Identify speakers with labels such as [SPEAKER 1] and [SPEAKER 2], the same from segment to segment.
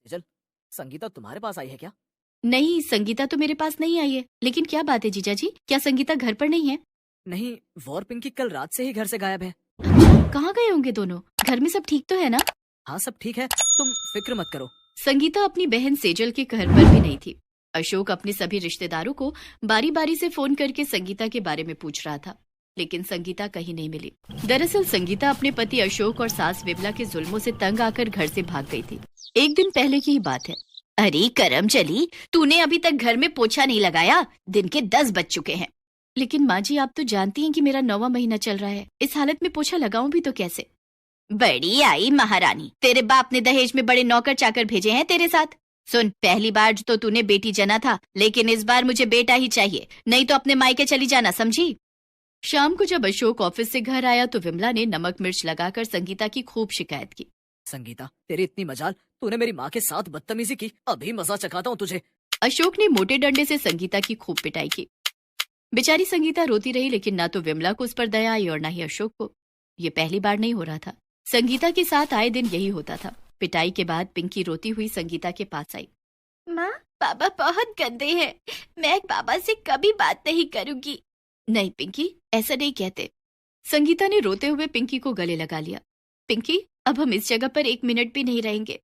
[SPEAKER 1] चल, संगीता तुम्हारे पास आई है क्या?
[SPEAKER 2] नहीं, संगीता तो मेरे पास नहीं आई है। लेकिन क्या बात है जीजा जी, क्या संगीता घर पर नहीं है?
[SPEAKER 1] नहीं, वो और पिंकी कल रात से ही घर से गायब है।
[SPEAKER 2] अच्छा, कहाँ गए होंगे दोनों? घर में सब ठीक तो है ना?
[SPEAKER 1] हाँ, सब ठीक है, तुम फिक्र मत करो।
[SPEAKER 2] संगीता अपनी बहन सेजल के घर पर भी नहीं थी। अशोक अपने सभी रिश्तेदारों को बारी बारी से फोन करके संगीता के बारे में पूछ रहा था, लेकिन संगीता कहीं नहीं मिली। दरअसल संगीता अपने पति अशोक और सास विमला के जुल्मों से तंग आकर घर से भाग गई थी। एक दिन पहले की ही बात है। अरे करमचली, तूने अभी तक घर में पोछा नहीं लगाया, दिन के 10 बज चुके हैं। लेकिन माँ जी, आप तो जानती हैं कि मेरा 9वां महीना चल रहा है, इस हालत में पोछा लगाऊं भी तो कैसे? बड़ी आई महारानी, तेरे बाप ने दहेज में बड़े नौकर चाकर भेजे हैं तेरे साथ। सुन, पहली बार तो तूने बेटी जना था, लेकिन इस बार मुझे बेटा ही चाहिए, नहीं तो अपने मायके चली जाना, समझी? शाम को जब अशोक ऑफिस से घर आया तो विमला ने नमक मिर्च लगाकर संगीता की खूब शिकायत की।
[SPEAKER 1] संगीता, तेरी इतनी मजाल, तूने मेरी माँ के साथ बदतमीजी की, अभी मजा चखाता हूँ तुझे।
[SPEAKER 2] अशोक ने मोटे डंडे से संगीता की खूब पिटाई की। बेचारी संगीता रोती रही, लेकिन ना तो विमला को उस पर दया आई और ना ही अशोक को। ये पहली बार नहीं हो रहा था, संगीता के साथ आए दिन यही होता था। पिटाई के बाद पिंकी रोती हुई संगीता के पास आई। माँ, पापा बहुत गंदे हैं, मैं पापा से कभी बात नहीं करूंगी। नहीं पिंकी, ऐसा नहीं कहते। संगीता ने रोते हुए पिंकी को गले लगा लिया। पिंकी, अब हम इस जगह पर 1 मिनट भी नहीं रहेंगे।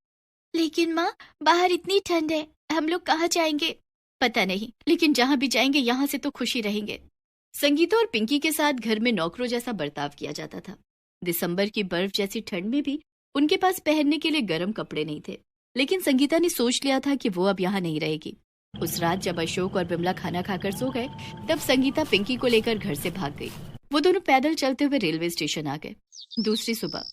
[SPEAKER 2] लेकिन माँ, बाहर इतनी ठंड है, हम लोग कहाँ जाएंगे? पता नहीं, लेकिन जहाँ भी जाएंगे यहाँ से तो खुशी रहेंगे। संगीता और पिंकी के साथ घर में नौकरों जैसा बर्ताव किया जाता था। दिसंबर की बर्फ जैसी ठंड में भी उनके पास पहनने के लिए गर्म कपड़े नहीं थे, लेकिन संगीता ने सोच लिया था कि वो अब यहाँ नहीं रहेगी। उस रात जब अशोक और बिमला खाना खाकर सो गए, तब संगीता पिंकी को लेकर घर से भाग गई। वो दोनों पैदल चलते हुए रेलवे स्टेशन आ गए। दूसरी सुबह।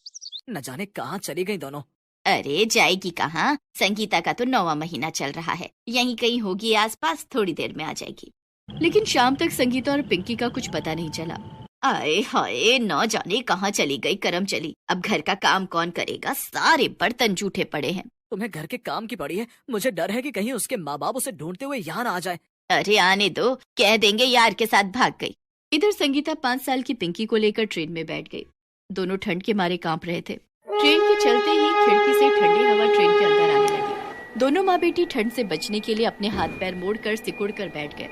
[SPEAKER 1] न जाने कहाँ चली गई दोनों।
[SPEAKER 2] अरे जाएगी कहाँ, संगीता का तो 9वां महीना चल रहा है, यहीं कहीं होगी आसपास, थोड़ी देर में आ जाएगी। लेकिन शाम तक संगीता और पिंकी का कुछ पता नहीं चला। आए हाय, न जाने कहाँ चली गई करम चली। अब घर का काम कौन करेगा, सारे बर्तन जूठे पड़े हैं।
[SPEAKER 1] तुम्हें घर के काम की पड़ी है, मुझे डर है कि कहीं उसके माँ बाप उसे ढूंढते हुए यहाँ ना आ जाए।
[SPEAKER 2] अरे आने दो, कह देंगे यार के साथ भाग गई। इधर संगीता 5 साल की पिंकी को लेकर ट्रेन में बैठ गई। दोनों ठंड के मारे कांप रहे थे। ट्रेन के चलते ही खिड़की से ठंडी हवा ट्रेन के अंदर आने लगी। दोनों माँ बेटी ठंड से बचने के लिए अपने हाथ पैर मोड़कर सिकुड़ कर बैठ गए।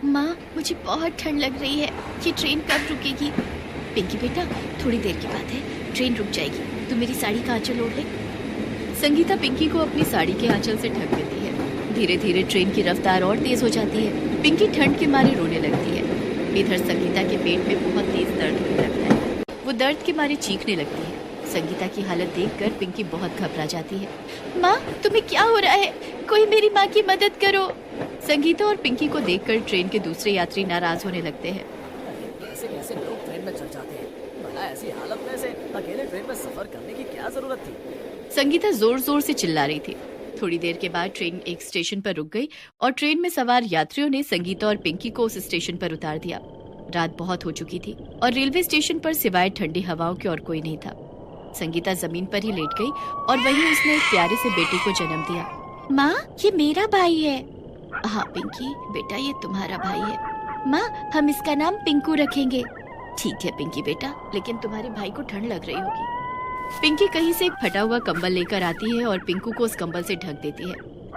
[SPEAKER 2] माँ, मुझे बहुत ठंड लग रही है, ये ट्रेन कब रुकेगी? पिंकी बेटा, थोड़ी देर की बात है, ट्रेन रुक जाएगी, तू मेरी साड़ी का आंचल ओढ़ ले। संगीता पिंकी को अपनी साड़ी के आंचल से ढक देती है। धीरे धीरे ट्रेन की रफ्तार और तेज हो जाती है। पिंकी ठंड के मारे रोने लगती है। इधर संगीता के पेट में बहुत तेज दर्द होने लगता है। वो दर्द के मारे चीखने लगती है। संगीता की हालत देखकर पिंकी बहुत घबरा जाती है। माँ, तुम्हें क्या हो रहा है? कोई मेरी माँ की मदद करो। संगीता और पिंकी को देखकर ट्रेन के दूसरे यात्री नाराज होने लगते हैं।
[SPEAKER 1] कैसे कैसे लोग ट्रेन में चढ़ जाते हैं, भला ऐसी हालत में से अकेले ट्रेन में सफर करने की क्या जरूरत थी?
[SPEAKER 2] संगीता जोर जोर से चिल्ला रही थी। थोड़ी देर के बाद ट्रेन एक स्टेशन पर रुक गई और ट्रेन में सवार यात्रियों ने संगीता और पिंकी को उस स्टेशन पर उतार दिया। रात बहुत हो चुकी थी और रेलवे स्टेशन पर सिवाय ठंडी हवाओं के और कोई नहीं था। संगीता जमीन पर ही लेट गई और वहीं उसने एक प्यारे से बेटे को जन्म दिया। माँ, ये मेरा भाई है। हाँ पिंकी बेटा, ये तुम्हारा भाई है। माँ, हम इसका नाम पिंकू रखेंगे। ठीक है पिंकी बेटा, लेकिन तुम्हारे भाई को ठंड लग रही होगी। पिंकी कहीं से एक फटा हुआ कंबल लेकर आती है और पिंकू को उस कंबल से ढक देती है।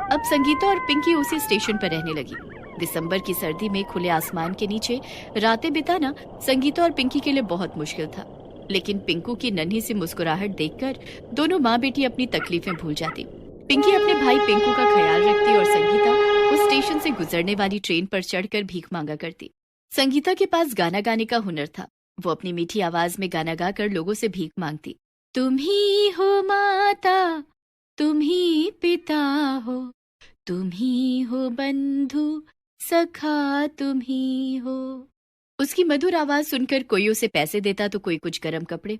[SPEAKER 2] अब संगीता और पिंकी उसी स्टेशन पर रहने लगी। दिसंबर की सर्दी में खुले आसमान के नीचे रातें बिताना संगीता और पिंकी के लिए बहुत मुश्किल था, लेकिन पिंकू की नन्ही सी मुस्कुराहट देखकर दोनों माँ बेटी अपनी तकलीफें भूल जाती। पिंकी अपने भाई पिंकू का ख्याल रखती और संगीता उस स्टेशन से गुजरने वाली ट्रेन पर चढ़कर भीख मांगा करती। संगीता के पास गाना गाने का हुनर था। वो अपनी मीठी आवाज में गाना गाकर लोगों से भीख मांगती। तुम ही हो माता, तुम ही पिता हो, तुम ही हो बंधु सखा, तुम ही हो। उसकी मधुर आवाज सुनकर कोई उसे पैसे देता तो कोई कुछ गर्म कपड़े।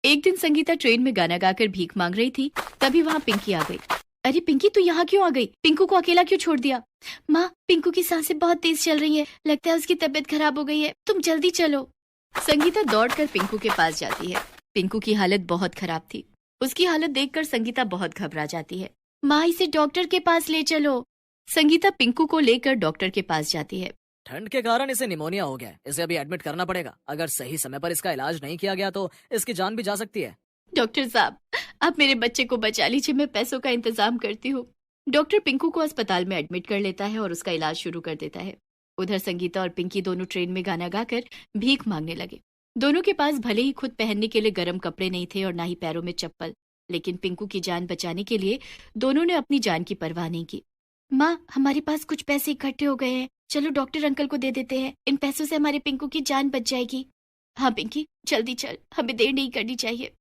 [SPEAKER 2] एक दिन संगीता ट्रेन में गाना गाकर भीख मांग रही थी, तभी वहाँ पिंकी आ गई। अरे पिंकी, तू यहाँ क्यों आ गई? पिंकू को अकेला क्यों छोड़ दिया? माँ, पिंकू की सांसें बहुत तेज चल रही है, लगता है उसकी तबीयत खराब हो गई है, तुम जल्दी चलो। संगीता दौड़कर पिंकू के पास जाती है। पिंकू की हालत बहुत खराब थी। उसकी हालत देखकर संगीता बहुत घबरा जाती है। माँ, इसे डॉक्टर के पास ले चलो। संगीता पिंकू को लेकर डॉक्टर के पास जाती है।
[SPEAKER 1] ठंड के कारण इसे निमोनिया हो गया है, इसे अभी एडमिट करना पड़ेगा। अगर सही समय पर इसका इलाज नहीं किया गया तो इसकी जान भी जा सकती है।
[SPEAKER 2] डॉक्टर साहब, आप मेरे बच्चे को बचा लीजिए, मैं पैसों का इंतजाम करती हूँ। डॉक्टर पिंकू को अस्पताल में एडमिट कर लेता है और उसका इलाज शुरू कर देता है। उधर संगीता और पिंकी दोनों ट्रेन में गाना गाकर भीख मांगने लगे। दोनों के पास भले ही खुद पहनने के लिए गर्म कपड़े नहीं थे और ना ही पैरों में चप्पल, लेकिन पिंकू की जान बचाने के लिए दोनों ने अपनी जान की परवाह नहीं की। माँ, हमारे पास कुछ पैसे इकट्ठे हो गए हैं, चलो डॉक्टर अंकल को दे देते हैं, इन पैसों से हमारे पिंकू की जान बच जाएगी। हाँ पिंकी, जल्दी चल, हमें देर नहीं करनी चाहिए।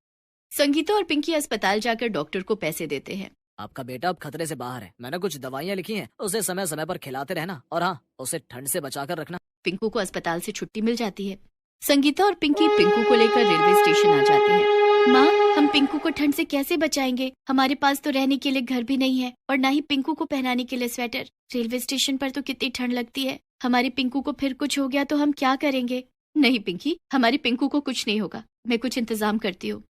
[SPEAKER 2] संगीता और पिंकी अस्पताल जाकर डॉक्टर को पैसे देते हैं।
[SPEAKER 1] आपका बेटा अब खतरे से बाहर है। मैंने कुछ दवाइयाँ लिखी हैं, उसे समय समय पर खिलाते रहना और हाँ, उसे ठंड से बचाकर रखना।
[SPEAKER 2] पिंकू को अस्पताल से छुट्टी मिल जाती है। संगीता और पिंकी पिंकू को लेकर रेलवे स्टेशन आ जाते हैं। माँ, हम पिंकू को ठंड से कैसे बचाएंगे? हमारे पास तो रहने के लिए घर भी नहीं है और ना ही पिंकू को पहनाने के लिए स्वेटर। रेलवे स्टेशन पर तो कितनी ठंड लगती है, हमारे पिंकू को फिर कुछ हो गया तो हम क्या करेंगे? नहीं पिंकी, हमारे पिंकू को कुछ नहीं होगा, मैं कुछ इंतजाम करती हूँ।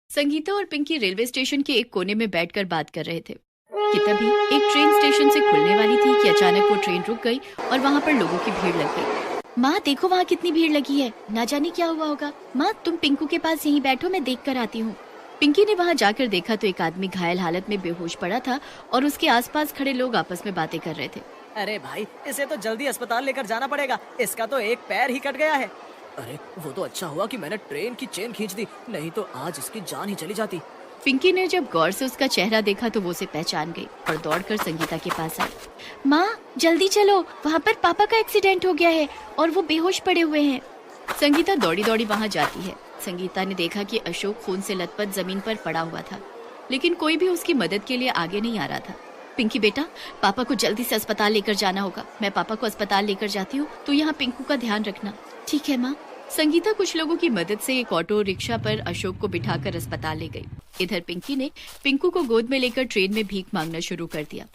[SPEAKER 2] संगीता और पिंकी रेलवे स्टेशन के एक कोने में बैठकर बात कर रहे थे कि तभी एक ट्रेन स्टेशन से खुलने वाली थी कि अचानक वो ट्रेन रुक गई और वहाँ पर लोगों की भीड़ लग गई। माँ देखो, वहाँ कितनी भीड़ लगी है, ना जाने क्या हुआ होगा। माँ, तुम पिंकू के पास यहीं बैठो, मैं देख कर आती हूँ। पिंकी ने वहाँ जाकर देखा तो एक आदमी घायल हालत में बेहोश पड़ा था और उसके आसपास खड़े लोग आपस में बातें कर रहे थे।
[SPEAKER 1] अरे भाई, इसे तो जल्दी अस्पताल लेकर जाना पड़ेगा, इसका तो एक पैर ही कट गया है। अरे वो तो अच्छा हुआ कि मैंने ट्रेन की चेन खींच दी, नहीं तो आज इसकी जान ही चली जाती।
[SPEAKER 2] पिंकी ने जब गौर से उसका चेहरा देखा तो वो उसे पहचान गई और दौड़कर संगीता के पास आई। माँ जल्दी चलो, वहाँ पर पापा का एक्सीडेंट हो गया है और वो बेहोश पड़े हुए हैं। संगीता दौड़ी दौड़ी वहाँ जाती है। संगीता ने देखा कि अशोक खून से लथपथ जमीन पर पड़ा हुआ था, लेकिन कोई भी उसकी मदद के लिए आगे नहीं आ रहा था। पिंकी बेटा, पापा को जल्दी से अस्पताल लेकर जाना होगा। मैं पापा को अस्पताल लेकर जाती हूँ, तो यहाँ पिंकू का ध्यान रखना। ठीक है माँ। संगीता कुछ लोगों की मदद से एक ऑटो रिक्शा पर अशोक को बिठाकर अस्पताल ले गई। इधर पिंकी ने पिंकू को गोद में लेकर ट्रेन में भीख मांगना शुरू कर दिया।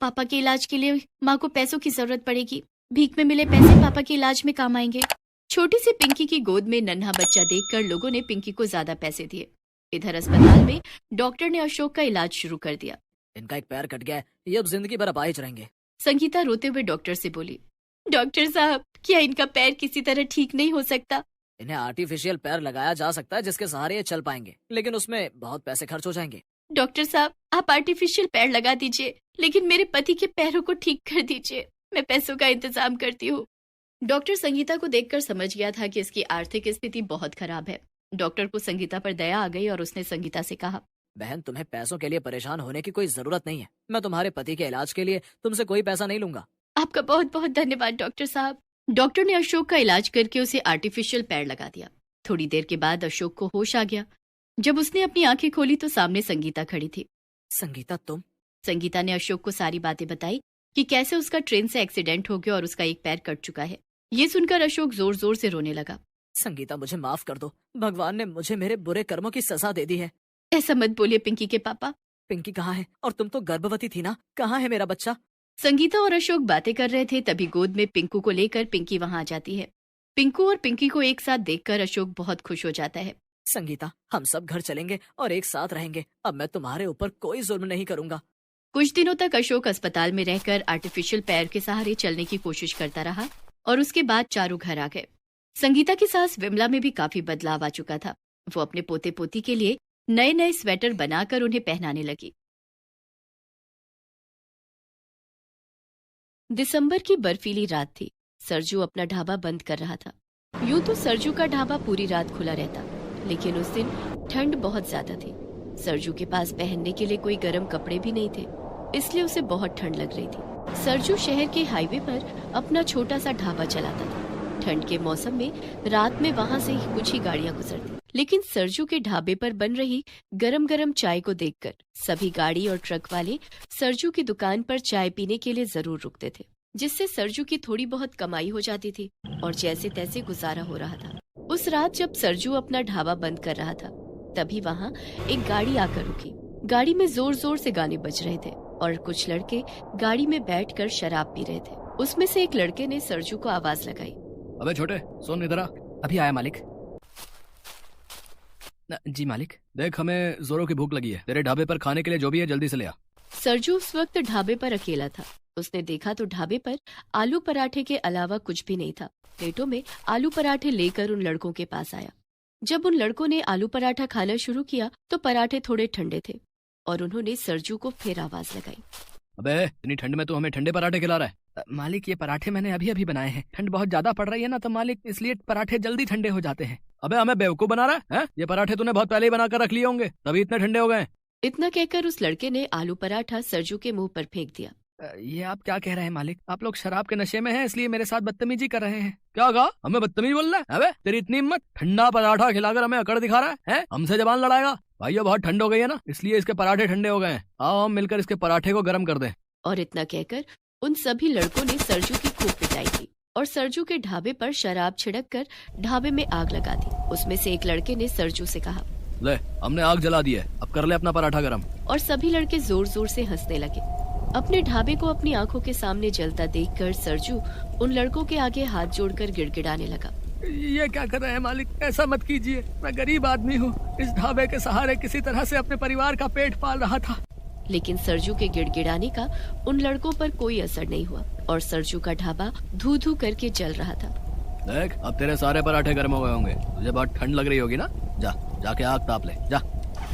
[SPEAKER 2] पापा के इलाज के लिए माँ को पैसों की जरूरत पड़ेगी, भीख में मिले पैसे पापा के इलाज में काम आएंगे। छोटी सी पिंकी की गोद में नन्हा बच्चा देखकर लोगों ने पिंकी को ज्यादा पैसे दिए। इधर अस्पताल में डॉक्टर ने अशोक का इलाज शुरू कर दिया।
[SPEAKER 1] इनका एक पैर कट गया है, ये अब जिंदगी भर अपाहिज रहेंगे।
[SPEAKER 2] संगीता रोते हुए डॉक्टर से बोली, डॉक्टर साहब, क्या इनका पैर किसी तरह ठीक नहीं हो सकता?
[SPEAKER 1] इन्हें आर्टिफिशियल पैर लगाया जा सकता है जिसके सहारे ये चल पाएंगे, लेकिन उसमें बहुत पैसे खर्च हो जाएंगे।
[SPEAKER 2] डॉक्टर साहब, आप आर्टिफिशियल पैर लगा दीजिए, लेकिन मेरे पति के पैरों को ठीक कर दीजिए, मैं पैसों का इंतजाम करती हूँ। डॉक्टर संगीता को देखकर समझ गया था कि इसकी आर्थिक स्थिति बहुत खराब है। डॉक्टर को संगीता पर दया आ गई और उसने संगीता से कहा,
[SPEAKER 1] बहन, तुम्हें पैसों के लिए परेशान होने की कोई जरूरत नहीं है। मैं तुम्हारे पति के इलाज के लिए तुमसे कोई पैसा नहीं लूंगा।
[SPEAKER 2] आपका बहुत बहुत धन्यवाद डॉक्टर साहब। डॉक्टर ने अशोक का इलाज करके उसे आर्टिफिशियल पैर लगा दिया। थोड़ी देर के बाद अशोक को होश आ गया। जब उसने अपनी आंखें खोली तो सामने संगीता खड़ी थी।
[SPEAKER 1] संगीता, तुम?
[SPEAKER 2] संगीता ने अशोक को सारी बातें बताई कि कैसे उसका ट्रेन से एक्सीडेंट हो गया और उसका एक पैर कट चुका है। ये सुनकर अशोक जोर जोर से रोने लगा।
[SPEAKER 1] संगीता, मुझे माफ कर दो, भगवान ने मुझे मेरे बुरे कर्मों की सजा दे दी है।
[SPEAKER 2] ऐसा मत बोलिए पिंकी के पापा।
[SPEAKER 1] पिंकी कहाँ है? और तुम तो गर्भवती थी ना, कहाँ है मेरा बच्चा?
[SPEAKER 2] संगीता और अशोक बातें कर रहे थे, तभी गोद में पिंकू को लेकर पिंकी वहां आ जाती है। पिंकू और पिंकी को एक साथ देखकर अशोक बहुत खुश हो जाता है।
[SPEAKER 1] संगीता, हम सब घर चलेंगे और एक साथ रहेंगे। अब मैं तुम्हारे ऊपर कोई जुल्म नहीं करूंगा।
[SPEAKER 2] कुछ दिनों तक अशोक अस्पताल में रहकर आर्टिफिशियल पैर के सहारे चलने की कोशिश करता रहा और उसके बाद चारों घर आ गए। संगीता की सास विमला में भी काफी बदलाव आ चुका था। वो अपने पोते पोती के लिए नए नए स्वेटर बनाकर उन्हें पहनाने लगी। दिसंबर की बर्फीली रात थी। सरजू अपना ढाबा बंद कर रहा था। यूं तो सरजू का ढाबा पूरी रात खुला रहता, लेकिन उस दिन ठंड बहुत ज्यादा थी। सरजू के पास पहनने के लिए कोई गर्म कपड़े भी नहीं थे, इसलिए उसे बहुत ठंड लग रही थी। सरजू शहर के हाईवे पर अपना छोटा सा ढाबा चलाता था। ठंड के मौसम में रात में वहां से ही कुछ ही गाड़ियां गुजरती, लेकिन सरजू के ढाबे पर बन रही गरम गरम चाय को देखकर सभी गाड़ी और ट्रक वाले सरजू की दुकान पर चाय पीने के लिए जरूर रुकते थे, जिससे सरजू की थोड़ी बहुत कमाई हो जाती थी और जैसे तैसे गुजारा हो रहा था। उस रात जब सरजू अपना ढाबा बंद कर रहा था, तभी वहाँ एक गाड़ी आकर रुकी। गाड़ी में जोर जोर से गाने बज रहे थे और कुछ लड़के गाड़ी में बैठकर शराब पी रहे थे। उसमें से एक लड़के ने सरजू को आवाज लगाई,
[SPEAKER 3] अबे छोटे, सुन इधर आ।
[SPEAKER 4] अभी आया मालिक।
[SPEAKER 3] जी मालिक। देख, हमें जोरों की भूख लगी है, तेरे ढाबे पर खाने के लिए जो भी है जल्दी से ले आ।
[SPEAKER 2] सरजू उस वक्त ढाबे पर अकेला था। उसने देखा तो ढाबे पर आलू पराठे के अलावा कुछ भी नहीं था। प्लेटों में आलू पराठे लेकर उन लड़कों के पास आया। जब उन लड़कों ने आलू पराठा खाना शुरू किया तो पराठे थोड़े ठंडे थे और उन्होंने सरजू को फिर आवाज लगाई।
[SPEAKER 3] अबे इतनी ठंड में तू हमें ठंडे पराठे खिला रहा है? मालिक ये पराठे मैंने अभी अभी बनाए हैं, ठंड बहुत ज्यादा पड़ रही है ना तो मालिक इसलिए पराठे जल्दी ठंडे हो जाते हैं। अबे हमें बेवकूफ बना रहा है? ये पराठे तूने बहुत पहले ही बनाकर रख लिए होंगे तभी इतने ठंडे हो गए।
[SPEAKER 2] इतना कहकर उस लड़के ने आलू पराठा सरजू के मुंह पर फेंक दिया।
[SPEAKER 3] ये आप क्या कह रहे हैं मालिक? आप लोग शराब के नशे में हैं इसलिए मेरे साथ बदतमीजी कर रहे हैं। क्या कहा? हमें बदतमीज बोल रहा है? अबे तेरी इतनी हिम्मत, ठंडा पराठा खिलाकर हमें अकड़ दिखा रहा है? हमसे जबान लड़ाएगा? भाई ये बहुत ठंड हो गई है ना इसलिए इसके पराठे ठंडे हो गए हैं। आओ हम मिलकर इसके पराठे को गर्म कर दें।
[SPEAKER 2] और इतना कहकर उन सभी लड़कों ने सरजू की खूब पिटाई की और सरजू के ढाबे पर शराब छिड़क कर ढाबे में आग लगा दी। उसमें से एक लड़के ने सरजू से कहा,
[SPEAKER 3] ले हमने आग जला दी है, अब कर ले अपना पराठा गरम।
[SPEAKER 2] और सभी लड़के जोर जोर से हंसने लगे। अपने ढाबे को अपनी आंखों के सामने जलता देखकर सरजू उन लड़कों के आगे हाथ जोड़कर गिड़गिड़ाने लगा।
[SPEAKER 3] ये क्या कर रहे हैं मालिक? ऐसा मत कीजिए, मैं गरीब आदमी हूँ, इस ढाबे के सहारे किसी तरह से अपने परिवार का पेट पाल रहा था।
[SPEAKER 2] लेकिन सरजू के गिड़गिड़ाने का उन लड़कों पर कोई असर नहीं हुआ और सरजू का ढाबा धू धू करके जल रहा था।
[SPEAKER 3] देख अब तेरे सारे पराठे गर्म हो गए होंगे, तुझे बहुत ठंड लग रही होगी ना, जा जाके आग ताप ले जा।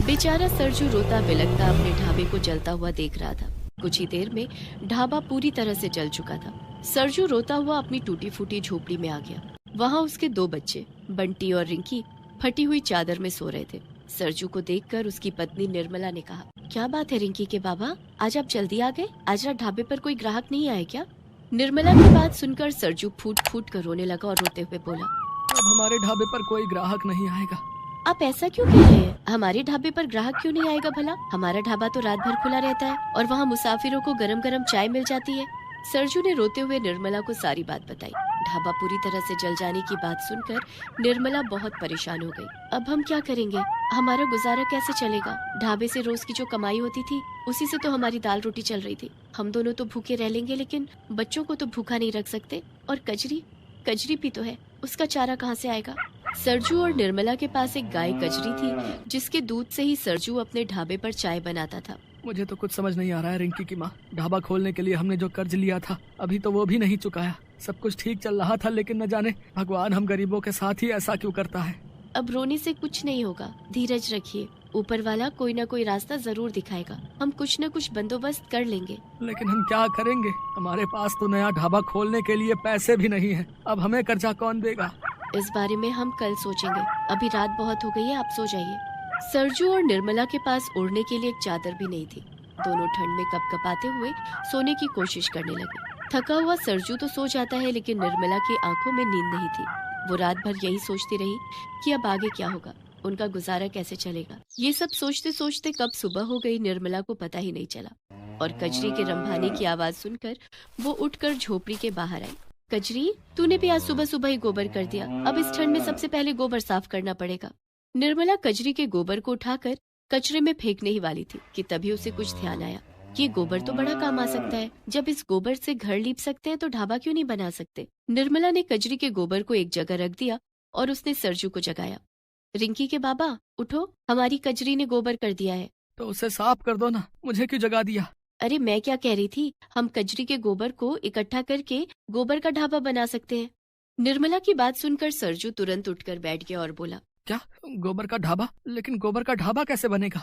[SPEAKER 2] बेचारा सरजू रोता बिलखता अपने ढाबे को जलता हुआ देख रहा था। कुछ ही देर में ढाबा पूरी तरह से जल चुका था। सरजू रोता हुआ अपनी टूटी फूटी झोपड़ी में आ गया। वहाँ उसके 2 बच्चे बंटी और रिंकी फटी हुई चादर में सो रहे थे। सरजू को देखकर उसकी पत्नी निर्मला ने कहा, क्या बात है रिंकी के बाबा, आज आप जल्दी आ गए? आज रात ढाबे पर कोई ग्राहक नहीं आए क्या? निर्मला की बात सुनकर सरजू फूट फूट कर रोने लगा और रोते हुए बोला,
[SPEAKER 3] अब हमारे ढाबे पर कोई ग्राहक नहीं आएगा।
[SPEAKER 2] आप ऐसा क्यों कह रहे हैं? हमारे ढाबे पर ग्राहक क्यों नहीं आएगा भला? हमारा ढाबा तो रात भर खुला रहता है और वहाँ मुसाफिरों को गरम गरम चाय मिल जाती है। सरजू ने रोते हुए निर्मला को सारी बात बताई। ढाबा पूरी तरह से जल जाने की बात सुनकर निर्मला बहुत परेशान हो गई। अब हम क्या करेंगे? हमारा गुजारा कैसे चलेगा? ढाबे से रोज की जो कमाई होती थी उसी से तो हमारी दाल रोटी चल रही थी। हम दोनों तो भूखे रह लेंगे लेकिन बच्चों को तो भूखा नहीं रख सकते। और कजरी कजरी भी तो है, उसका चारा कहाँ से आएगा? सरजू और निर्मला के पास एक गाय कजरी थी जिसके दूध से ही सरजू अपने ढाबे पर चाय बनाता था।
[SPEAKER 3] मुझे तो कुछ समझ नहीं आ रहा है रिंकी की माँ, ढाबा खोलने के लिए हमने जो कर्ज लिया था अभी तो वो भी नहीं चुकाया। सब कुछ ठीक चल रहा था लेकिन न जाने भगवान हम गरीबों के साथ ही ऐसा क्यों करता है।
[SPEAKER 2] अब रोने से कुछ नहीं होगा, धीरज रखिए, ऊपर वाला कोई न कोई रास्ता जरूर दिखाएगा। हम कुछ न कुछ बंदोबस्त कर लेंगे।
[SPEAKER 3] लेकिन हम क्या करेंगे? हमारे पास तो नया ढाबा खोलने के लिए पैसे भी नहीं है, अब हमें कर्जा कौन देगा?
[SPEAKER 2] इस बारे में हम कल सोचेंगे, अभी रात बहुत हो गई है, आप सो जाइए। सरजू और निर्मला के पास ओढ़ने के लिए एक चादर भी नहीं थी। दोनों ठंड में कपकपाते हुए सोने की कोशिश करने लगे। थका हुआ सरजू तो सो जाता है लेकिन निर्मला की आंखों में नींद नहीं थी। वो रात भर यही सोचती रही कि अब आगे क्या होगा, उनका गुजारा कैसे चलेगा। ये सब सोचते सोचते कब सुबह हो गई निर्मला को पता ही नहीं चला। और कजरी के रंभाने की आवाज सुनकर वो उठकर झोपड़ी के बाहर आई। कजरी, तूने भी आज सुबह सुबह ही गोबर कर दिया, अब इस ठंड में सबसे पहले गोबर साफ करना पड़ेगा। निर्मला कजरी के गोबर को उठाकर कचरे में फेंकने ही वाली थी कि तभी उसे कुछ ध्यान आया। ये गोबर तो बड़ा काम आ सकता है, जब इस गोबर से घर लीप सकते हैं तो ढाबा क्यों नहीं बना सकते। निर्मला ने कजरी के गोबर को एक जगह रख दिया और उसने सरजू को जगाया। रिंकी के बाबा उठो, हमारी कजरी ने गोबर कर दिया है।
[SPEAKER 3] तो उसे साफ कर दो ना, मुझे क्यों जगा दिया?
[SPEAKER 2] अरे मैं क्या कह रही थी, हम कजरी के गोबर को इकट्ठा करके गोबर का ढाबा बना सकते हैं। निर्मला की बात सुनकर सरजू तुरंत उठकर बैठ गया और बोला,
[SPEAKER 3] क्या गोबर का ढाबा? लेकिन गोबर का ढाबा कैसे बनेगा?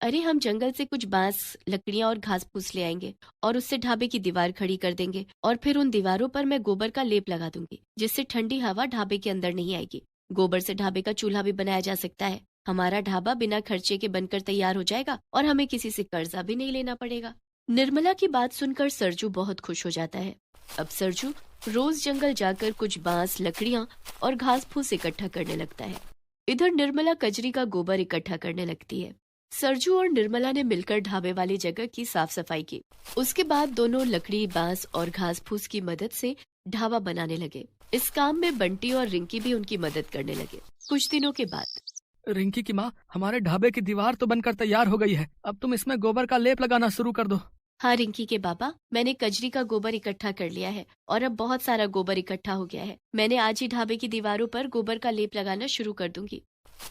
[SPEAKER 2] अरे हम जंगल से कुछ बांस, लकड़ियां और घास फूस ले आएंगे और उससे ढाबे की दीवार खड़ी कर देंगे और फिर उन दीवारों पर मैं गोबर का लेप लगा दूंगी जिससे ठंडी हवा ढाबे के अंदर नहीं आएगी। गोबर से ढाबे का चूल्हा भी बनाया जा सकता है। हमारा ढाबा बिना खर्चे के बनकर तैयार हो जाएगा और हमें किसी से कर्जा भी नहीं लेना पड़ेगा। निर्मला की बात सुनकर सरजू बहुत खुश हो जाता है। अब सरजू रोज जंगल जाकर कुछ बांस, लकड़ियां और घास फूस इकट्ठा करने लगता है। इधर निर्मला कजरी का गोबर इकट्ठा करने लगती है। सरजू और निर्मला ने मिलकर ढाबे वाली जगह की साफ सफाई की। उसके बाद दोनों लकड़ी, बांस और घास फूस की मदद से ढाबा बनाने लगे। इस काम में बंटी और रिंकी भी उनकी मदद करने लगे। कुछ दिनों के बाद
[SPEAKER 3] रिंकी की माँ, हमारे ढाबे की दीवार तो बनकर तैयार हो गई है, अब तुम इसमें गोबर का लेप लगाना शुरू कर दो।
[SPEAKER 2] हाँ रिंकी के बाबा, मैंने कजरी का गोबर इकट्ठा कर लिया है और अब बहुत सारा गोबर इकट्ठा हो गया है। मैंने आज ही ढाबे की दीवारों पर गोबर का लेप लगाना शुरू कर दूंगी।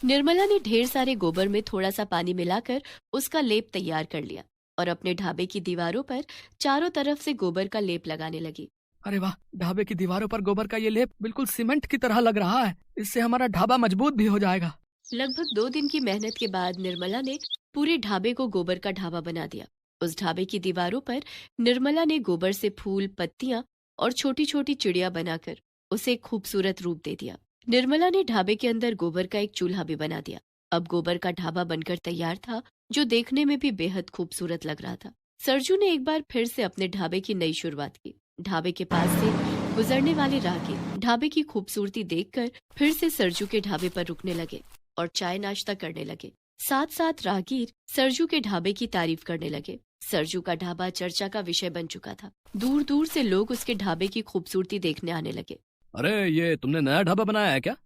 [SPEAKER 2] निर्मला ने ढेर सारे गोबर में थोड़ा सा पानी मिलाकर उसका लेप तैयार कर लिया और अपने ढाबे की दीवारों पर चारों तरफ से गोबर का लेप लगाने लगी।
[SPEAKER 3] अरे वाह, ढाबे की दीवारों पर गोबर का ये लेप बिल्कुल सीमेंट की तरह लग रहा है। इससे हमारा ढाबा मजबूत भी हो जाएगा।
[SPEAKER 2] लगभग 2 दिन की मेहनत के बाद निर्मला ने पूरे ढाबे को गोबर का ढाबा बना दिया। उस ढाबे की दीवारों पर निर्मला ने गोबर से फूल, पत्तियां और छोटी छोटी चिड़िया बनाकर उसे एक खूबसूरत रूप दे दिया। निर्मला ने ढाबे के अंदर गोबर का एक चूल्हा भी बना दिया। अब गोबर का ढाबा बनकर तैयार था, जो देखने में भी बेहद खूबसूरत लग रहा था। सरजू ने एक बार फिर से अपने ढाबे की नई शुरुआत की। ढाबे के पास से गुजरने वाले राहगीर ढाबे की खूबसूरती देखकर फिर से सरजू के ढाबे पर रुकने लगे और चाय नाश्ता करने लगे। साथ साथ राहगीर सरजू के ढाबे की तारीफ करने लगे। सरजू का ढाबा चर्चा का विषय बन चुका था। दूर दूर से लोग उसके ढाबे की खूबसूरती देखने आने लगे।
[SPEAKER 3] अरे, ये तुमने नया ढाबा बनाया है क्या?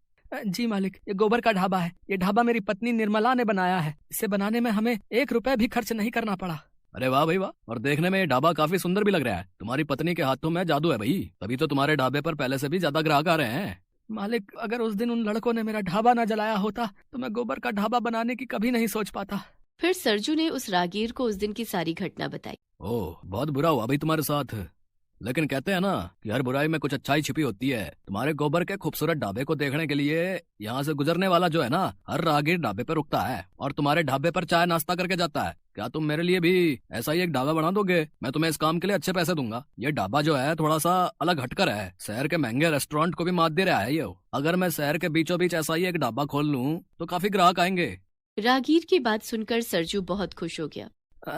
[SPEAKER 3] जी मालिक, ये गोबर का ढाबा है। ये ढाबा मेरी पत्नी निर्मला ने बनाया है। इसे बनाने में हमें 1 रुपए भी खर्च नहीं करना पड़ा। अरे वाह भाई वाह, और देखने में ये ढाबा काफी सुंदर भी लग रहा है। तुम्हारी पत्नी के हाथों में जादू है भाई, तभी तो तुम्हारे ढाबे पर पहले से भी ज्यादा ग्राहक आ रहे हैं। मालिक, अगर उस दिन उन लड़कों ने मेरा ढाबा न जलाया होता तो मैं गोबर का ढाबा बनाने की कभी नहीं सोच पाता।
[SPEAKER 2] फिर सरजू ने उस राहगीर को उस दिन की सारी घटना बताई।
[SPEAKER 3] ओह, बहुत बुरा हुआ भाई तुम्हारे साथ, लेकिन कहते हैं ना कि हर बुराई में कुछ अच्छाई छिपी होती है। तुम्हारे गोबर के खूबसूरत ढाबे को देखने के लिए यहाँ से गुजरने वाला जो है ना, हर राहगीर ढाबे पर रुकता है और तुम्हारे ढाबे पर चाय नाश्ता करके जाता है। क्या तुम मेरे लिए भी ऐसा ही एक ढाबा बना दोगे? मैं तुम्हें इस काम के लिए अच्छे पैसे दूंगा। ये ढाबा जो है थोड़ा सा अलग हटकर है, शहर के महंगे रेस्टोरेंट को भी मात दे रहा है ये। अगर मैं शहर के बीचों बीच ऐसा ही एक ढाबा खोल लूँ तो काफी ग्राहक आएंगे।
[SPEAKER 2] राहगीर की बात सुनकर सरजू बहुत खुश हो गया।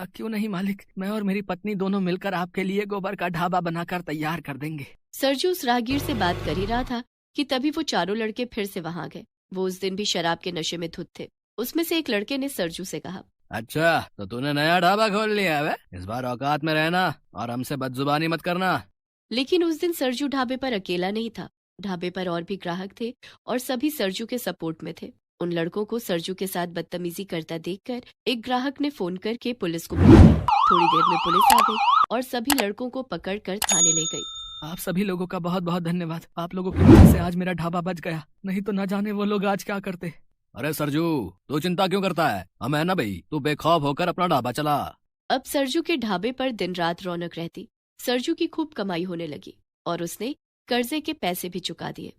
[SPEAKER 3] क्यों नहीं मालिक, मैं और मेरी पत्नी दोनों मिलकर आपके लिए गोबर का ढाबा बनाकर तैयार कर देंगे।
[SPEAKER 2] सरजू उस राहगीर से बात कर ही रहा था कि तभी वो चारों लड़के फिर से वहां गए। वो उस दिन भी शराब के नशे में धुत थे। उसमें से एक लड़के ने सरजू से कहा,
[SPEAKER 3] अच्छा, तो तूने नया ढाबा खोल लिया है? इस बार औकात में रहना और हमसे बदजुबानी मत करना।
[SPEAKER 2] लेकिन उस दिन सरजू ढाबे पर अकेला नहीं था। ढाबे पर और भी ग्राहक थे और सभी सरजू के सपोर्ट में थे। उन लड़कों को सरजू के साथ बदतमीजी करता देखकर एक ग्राहक ने फोन करके पुलिस को बुलाया। थोड़ी देर में पुलिस आ गई और सभी लड़कों को पकड़कर थाने ले गई।
[SPEAKER 3] आप सभी लोगों का बहुत बहुत धन्यवाद। आप लोगों की वजह से आज मेरा ढाबा बच गया, नहीं तो न जाने वो लोग आज क्या करते। अरे सरजू, तू चिंता क्यों करता है? हम है ना भाई, तू बेखौफ होकर अपना ढाबा चला।
[SPEAKER 2] अब सरजू के ढाबे पर दिन रात रौनक रहती। सरजू की खूब कमाई होने लगी और उसने कर्जे के पैसे भी चुका दिए।